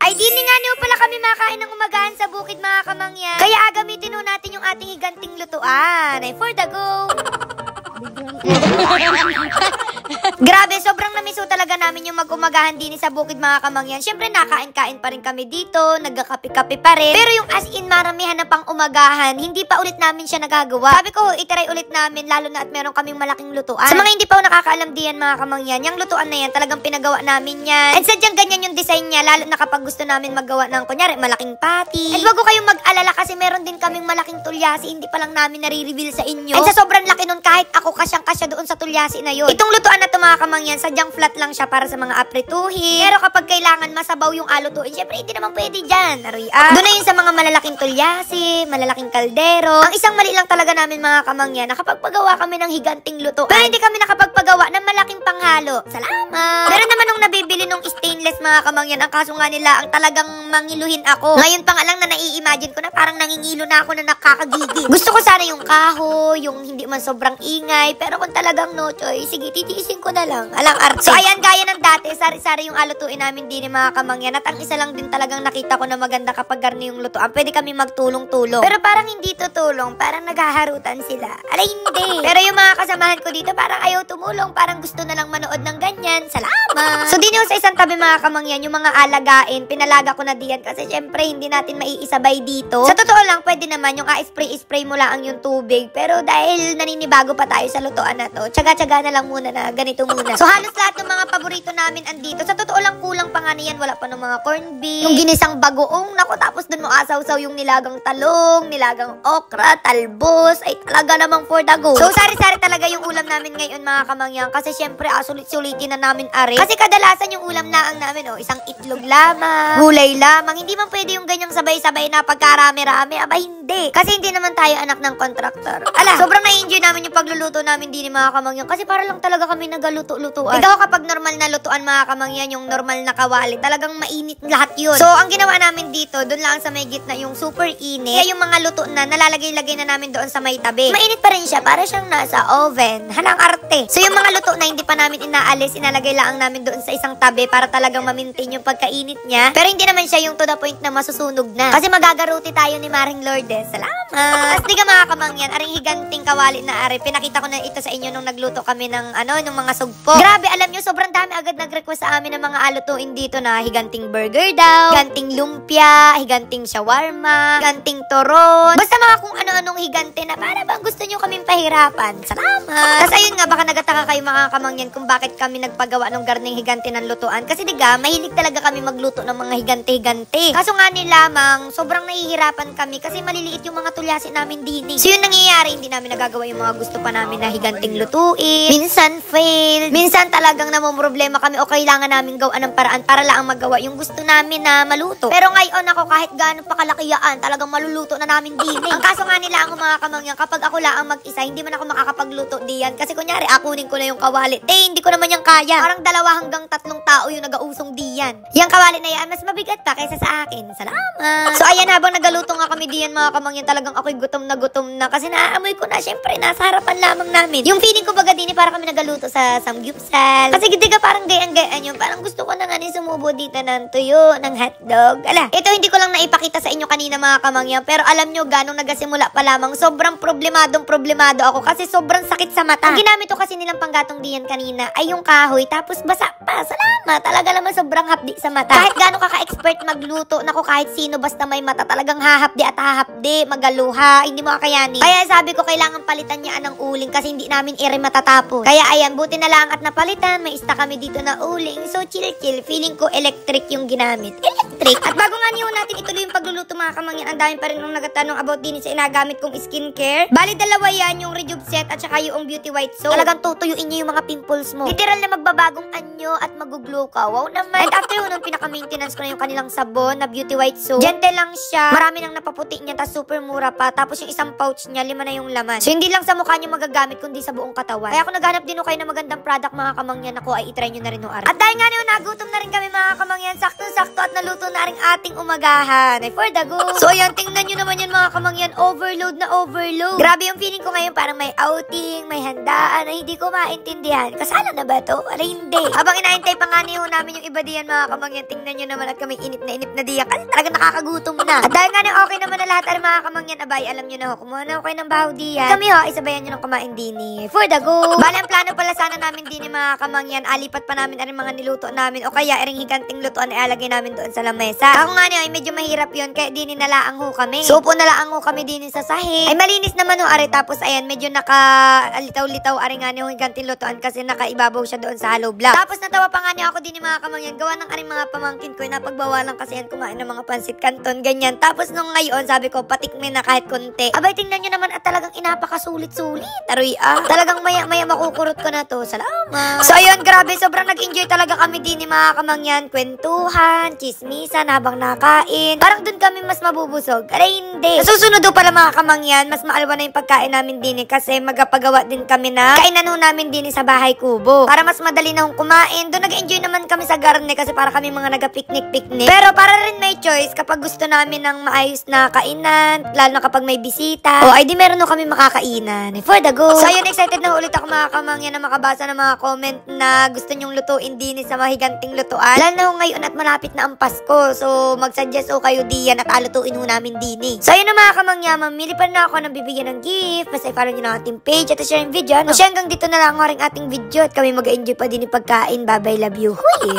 Ay, di nga niyo pala kami makain ng umagahan sa bukid, mga kamangyan. Kaya agamitin nun natin yung ating higanting lutuan. Ay, for the go! Grabe, sobrang namiso talaga namin yung mag-umagahan din sa bukid, mga kamangyan. Siyempre, nakain-kain pa rin kami dito, nagkakape-kape pa rin. Pero yung as in, maramihan na pang umagahan, hindi pa ulit namin siya nagagawa. Sabi ko, itry ulit namin, lalo na at meron kaming malaking lutuan. Sa mga hindi pa nakakaalam diyan, mga kamangyan, yung lutuan na yan, talagang pinagawa namin yan. And sadyang ganyan yung design niya, lalo na kapag gusto namin magawa ng, kunyari, malaking patty. And wag ko kayong mag-alala kasi meron din kaming malaking tulyasi, hindi pa lang namin nare-reveal sa inyo. And sa sobrang laki nun, kahit ako kasyang-kasya doon sa tulyasi na yun. Itong lutuan na to, mga kamangyan, sadyang flat lang siya para sa mga aprituhin. Pero kapag kailangan masabaw yung alutuin, syempre hindi naman pwede dyan. Doon na yun sa mga malalaking tulyasi, malalaking kaldero. Ang isang mali lang talaga namin, mga kamangyan, nakapagpagawa kami ng higanting lutuan. Pero hindi kami nakapagpagawa ng malaking panghalo. Salamat! Pero naman nung nabibili nung stainless, mga kamangyan, ang kaso nga nila, ang talagang mangiluhin ako. Ngayon pa nga lang na nai-imagine ko na parang nangingilo na ako na nakakagigil. Gusto ko sana yung kahoy, yung hindi man sobrang ingay, pero kung talagang no choice, sige, titiisin ko na lang. Alang arte. So ayan, gaya ng dati, sari-sari yung alutuin namin din, mga kamangyan. At ang isa lang din talagang nakita ko na maganda kapag garni yung lutuan, pwede kami magtulong-tulong. Pero parang hindi tutulong, parang naghaharutan sila. Alay, hindi. Pero yung mga kasamahan ko dito, parang ayaw tumulong, parang gusto na lang manood ng ganyan. Salamat! So din yung sa isang tabi, mga kamangyan, yung mga alagain, pinalaga ko na diyan kasi syempre hindi natin maiisabay dito. Sa totoo lang, pwede naman yung spray mo lang yung tubig. Pero dahil naninibago pa tayo sa lutuan na to, tsaga-tsaga na lang muna na ganito muna. So halos lahat ng mga paborito namin andito. Sa totoo lang, kulang pa nga niyan. Wala pa ng mga corned beef, yung ginisang bagoong, nako, tapos dun mo asaw-saw yung nilagang talong, nilagang okra, talbos, ay talaga namang for the go. So sari-sari talaga yung ulam namin ngayon, mga kamangyan, kasi syempre sulit-sulitin na namin are. Kasi kadalasan yung ulam laang namin, isang itlog lamang, gulay lamang, hindi man pwede yung ganyang sabay-sabay na pagkarami-rami, aba hindi. Kasi hindi naman tayo anak ng kontraktor. Ala, sobrang na-enjoy namin yung pagluluto namin din, mga kamangyan, kasi para lang talaga kami nagaluto-lutuan. Ikaw kapag normal na lutuan, mga kamangyan, yung normal na kawali, talagang mainit lahat yun. So ang ginawa namin dito, doon lang sa may gitna yung super init. Kaya yung mga luto na nalalagay-lagay na namin doon sa may tabi. Mainit pa rin siya, para siyang nasa oven. Halang arte. So yung mga luto na hindi pa namin inaalis, inalagay lang namin doon sa isang tabi para talagang ma-maintain yung pagkainit niya. Pero hindi naman siya yung to the point na masusunog na. Kasi magagaruti tayo ni Maring Lourdes. Salamat! Tapos di ka, mga kamangyan, aring higanting kawali na are. Pinakita ko na ito sa inyo nung nagluto kami ng ng mga sugpo. Grabe, alam nyo, sobrang dami agad nag-request sa amin ng mga alutuin dito na higanting burger daw, higanting lumpia, higanting shawarma, higanting toron. Basta mga kung ano-anong higante na para bang gusto nyo kaming pahirapan. Salamat! Tapos ayun nga, baka nagataka kayo, mga kamangyan, kung bakit kami nagpagawa ng garning higante ng lutuan. Kasi diga, mahilig talaga kami magluto ng mga higante-higante. Kaso nga nilamang, sobrang nahihirapan kami kasi maliliit yung mga tulyasi namin din. So yun nangyayari, hindi namin nagagawa yung mga gusto pa namin na higanting lutuin. Minsan fail. Minsan talagang namumroblema kami o kailangan namin gawa ng paraan para lang magawa yung gusto namin na maluto. Pero ngayon ako, kahit gaano pa kalakiyaan, talagang maluluto na namin din. Ang kaso nga nila, ako, mga kamangyan, kapag ako lang mag-isa, hindi man ako makakapagluto diyan. Kasi kunyari, akunin ko na yung kawali. Hindi ko naman yung kaya. Parang 2 hanggang 3 tao yung nag-ausong diyan. Yung kawali na yan, mas mabigat pa kaysa sa akin. Salamat! So ayan, habang nagaluto nga kami diyan, mga kamangyan, talagang ako'y gutom na kasi naaamoy ko na, syempre, nasa harapan lamang namin. Yung feeling ko baga din, para kami nagaluto sa samgyupsal. Kasi hindi ka parang gayang-gayaan yun. Parang gusto ko na nga sumubo dito ng tuyo, ng hotdog. Ala, ito hindi ko lang naipakita sa inyo kanina, mga kamangyan, pero alam nyo, ganong nagasimula pa lamang, sobrang problemado ako kasi sobrang sakit sa mata. Ang ginamit ko kasi nilang panggatong diyan kanina ay yung kahoy, tapos basa pa. Salamat! Talaga naman sobrang hapdi sa mata. Kahit gano'n ka-expert magluto, naku, kahit sino basta may mata, talagang hahapdi at hahapdi, magaluha, hindi mo kakayanin. Kaya sabi ko, kailangan palitan niya ng uling kasi hindi namin matatapos. Kaya ayan, buti na lang at napalitan, may ista kami dito na uling. So chill-chill, feeling ko electric yung ginamit. Electric! At bago nga niyo natin ituloy yung pagluluto, mga kamangyan, ang dami pa rin nung nagatanong about din sa inagamit kong skincare. Bali, dalawa yan, yung Rejuve-Set at saka yung Beauty White Soap. Talagang tutuyuin niyo yung mga pimples mo. Literal na magbabagong anyo at mag-glow ka. Wow naman. And after yun, nung pinaka-maintenance ko na yung kanilang sabon na Beauty White Soap, gentle lang siya. Marami nang napaputi niya, tapos super mura pa. Tapos yung isang pouch niya, 5 na yung laman. So hindi lang sa mukha niyo magagamit gamit kundi sa buong katawan. Kaya kung naghanap din kayo ng magandang product mga kamangyan, ako ay itry nyo na rin no ari. At dahil nga nagutom na rin kami mga kamangyan, sakto-sakto at naluto na rin ating umagahan. Ay for the go. So ayan, tingnan nyo naman yan mga kamangyan, overload na overload. Grabe yung feeling ko ngayon, parang may outing, may handaan na hindi ko maintindihan. Kasala na ba to? Wala hindi. Habang inaantay pa nga niyo namin yung iba diyan mga kamangyan, tingnan nyo naman at kami inip na diyan kasi talaga nakakagutom na. At dahil nga na okay naman na lahat ay mga kamangyan, abay, alam nyo na ho, kumuha na ako kayo ng bahaw diyan. Kami ho, isabayan nyo ng kumain din for the go. Bale, ang plano pala sana namin din mga kamangyan, alipat pa namin ang mga niluto namin o kaya iring higanting lutoan ay alagay namin doon sa lamesa. Ako nga niyo ay medyo mahirap yun kaya din nalaang ho kami. Supo nalaang ho kami din sa sahig. Ay malinis naman ho are, tapos ayan medyo naka-litaw-litaw are nga niyo higanting lutoan kasi nakaibabaw siya doon sa hollow block. Tapos natawa pa nga niyo ako din mga kamangyan, gawa ng aring mga pamangkin ko na pagbawalan kasi yan kumain ng mga pansit canton ganyan. Tapos nung ngayon sabi ko patikmin na kahit konti. Abay tingnan niyo naman at talagang inapakasulit-sulit. Taroy talagang maya-maya makukurot ko na to. Salamat. So ayun, grabe, sobrang nag-enjoy talaga kami din ni mga kamangyan. Kwentuhan, chismisan habang nakain. Parang dun kami mas mabubusog. Aray, hindi. Nasusunod do pala mga kamangyan, mas maalwa na yung pagkain namin din kasi magapagawa din kami na kainan ho namin din sa bahay kubo. Para mas madali na hong kumain. Doon nag-enjoy naman kami sa garne kasi para kami mga naga-picnic-picnic. Pero para rin may choice kapag gusto namin ng maayos na kainan, lalo na kapag may bisita. O ay di meron ho kami makakainan. For the go. So ayun, excited na ulit ako mga kamangyan na makabasa ng mga comment na gusto nyong lutuin din sa mahiganting lutuan. Lalo na ho ngayon at malapit na ang Pasko. So mag-suggest ho kayo diyan at alutuin ho namin din. So ayun na mga kamangyan, mamili pa na ako ng bibigyan ng gift. Basta i-follow nyo na ating page at share yung video. No? So hanggang dito na lang ang ating video at kami mag-enjoy pa din yung pagkain. Bye bye, love you. Huy!